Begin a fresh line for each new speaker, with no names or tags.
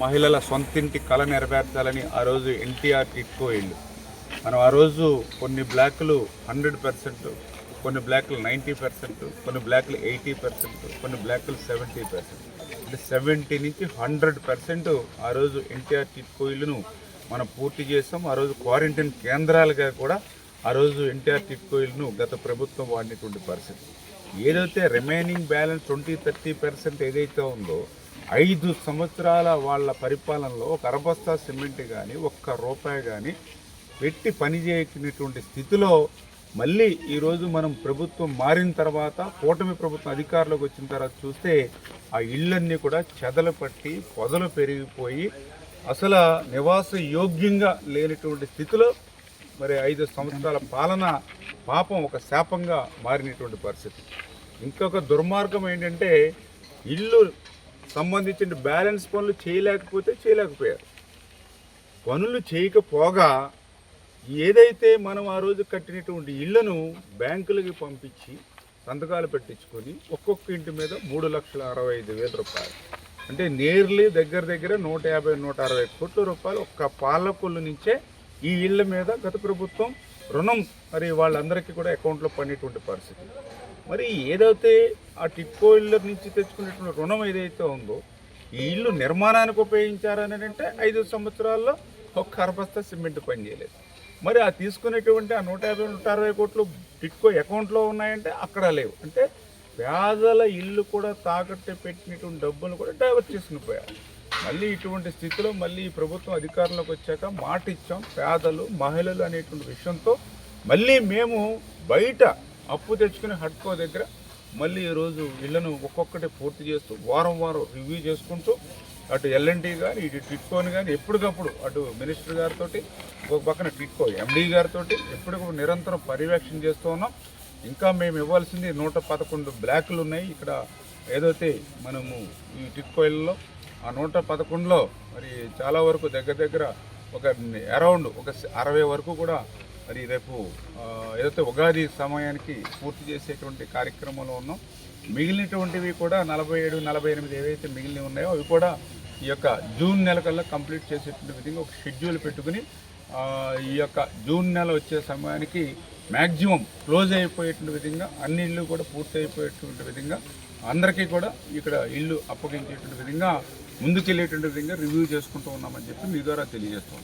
మహిళల సొంతింటి కళ నెరవేర్చాలని ఆ రోజు ఎన్టీఆర్ టిట్కో ఇల్లు మనం ఆ రోజు కొన్ని బ్లాకులు 100%, కొన్ని బ్లాకులు 90%, కొన్ని బ్లాకులు 80%, కొన్ని బ్లాకులు 70%, అంటే 70 నుంచి 100% ఆ రోజు ఎన్టీఆర్ టిట్కో ఇల్లును మనం పూర్తి చేసాం. ఆ రోజు క్వారంటైన్ కేంద్రాలుగా కూడా ఆ రోజు ఎన్టీఆర్ టిట్కో ఇల్లును గత ప్రభుత్వం వాడినటువంటి పరిస్థితి. ఏదైతే రిమైనింగ్ బ్యాలెన్స్ 20-30% ఏదైతే ఉందో 5 సంవత్సరాల వాళ్ళ పరిపాలనలో ఒక అరబస్తా సిమెంట్ కానీ ఒక్క రూపాయి కానీ పెట్టి పనిచేయనటువంటి స్థితిలో మళ్ళీ ఈరోజు మనం ప్రభుత్వం మారిన తర్వాత కూటమి ప్రభుత్వం అధికారంలోకి వచ్చిన తర్వాత చూస్తే ఆ ఇళ్ళన్నీ కూడా చెదలు పట్టి పొదలు పెరిగిపోయి అసలు నివాస యోగ్యంగా లేనటువంటి స్థితిలో మరి 5 సంవత్సరాల పాలన పాపం ఒక శాపంగా మారినటువంటి పరిస్థితి. ఇంకొక దుర్మార్గం ఏంటంటే ఇల్లు సంబంధించిన బ్యాలెన్స్ పనులు చేయలేకపోయారు. పనులు చేయకపోగా ఏదైతే మనం ఆ రోజు కట్టినటువంటి ఇళ్లను బ్యాంకులకి పంపించి సంతకాలు పెట్టించుకొని ఒక్కొక్క ఇంటి మీద 3,65,000 రూపాయలు, అంటే నేర్లీ దగ్గర 150-160 కోట్ల రూపాయలు ఒక్క పాలకొల్లు నుంచే ఈ ఇళ్ల మీద గత ప్రభుత్వం రుణం మరి వాళ్ళందరికీ కూడా అకౌంట్లో పడినటువంటి పరిస్థితి. మరి ఏదైతే ఆ టిట్కో ఇళ్ళ నుంచి తెచ్చుకునేటువంటి రుణం ఏదైతే ఉందో ఈ ఇల్లు నిర్మాణానికి ఉపయోగించారని అంటే 5 సంవత్సరాల్లో ఒక్క అరబస్తా సిమెంట్ పని చేయలేదు. మరి ఆ తీసుకునేటువంటి ఆ 150-160 కోట్లు టిట్కో అకౌంట్లో ఉన్నాయంటే అక్కడ లేవు. అంటే పేదల ఇల్లు కూడా తాకట్టు పెట్టినటువంటి డబ్బులు కూడా డైవర్ట్ చేసుకుని పోయారు. మళ్ళీ ఇటువంటి స్థితిలో మళ్ళీ ఈ ప్రభుత్వం అధికారంలోకి వచ్చాక మాట ఇచ్చాం పేదలు మహిళలు అనేటువంటి విషయంతో మళ్ళీ మేము బయట అప్పు తెచ్చుకుని హడ్కో దగ్గర మళ్ళీ ఈరోజు ఇళ్లను ఒక్కొక్కటి పూర్తి చేస్తూ వారం రివ్యూ చేసుకుంటూ అటు ఎల్ఎన్టీ కానీ ఇటు టిట్కోని కానీ ఎప్పటికప్పుడు అటు మినిస్టర్ గారితో ఒక పక్కన టిట్కో ఎండీ గారితో ఎప్పటికప్పుడు నిరంతరం పర్యవేక్షణ చేస్తూ ఉన్నాం. ఇంకా మేము ఇవ్వాల్సింది 111 బ్లాకులు ఉన్నాయి ఇక్కడ ఏదైతే మనము ఈ టిట్కో ఇళ్లలో ఆ 111లో మరి చాలా వరకు దగ్గర ఒక అరౌండ్ ఒక 60 వరకు కూడా మరి రేపు ఏదైతే ఉగాది సమయానికి పూర్తి చేసేటువంటి కార్యక్రమంలో ఉన్నాం. మిగిలినటువంటివి కూడా 47-48 ఏవైతే మిగిలినవి ఉన్నాయో అవి కూడా ఈ యొక్క జూన్ నెల కల్లా కంప్లీట్ చేసేటువంటి విధంగా ఒక షెడ్యూల్ పెట్టుకుని ఈ యొక్క జూన్ నెల వచ్చే సమయానికి మ్యాక్సిమం క్లోజ్ అయిపోయేటువంటి విధంగా అన్ని ఇళ్ళు కూడా పూర్తి అయిపోయేటువంటి విధంగా అందరికీ కూడా ఇక్కడ ఇల్లు అప్పగించేటువంటి విధంగా ముందుకెళ్ళేటువంటి విధంగా రివ్యూ చేసుకుంటూ ఉన్నామని చెప్పి మీ ద్వారా తెలియజేస్తాం.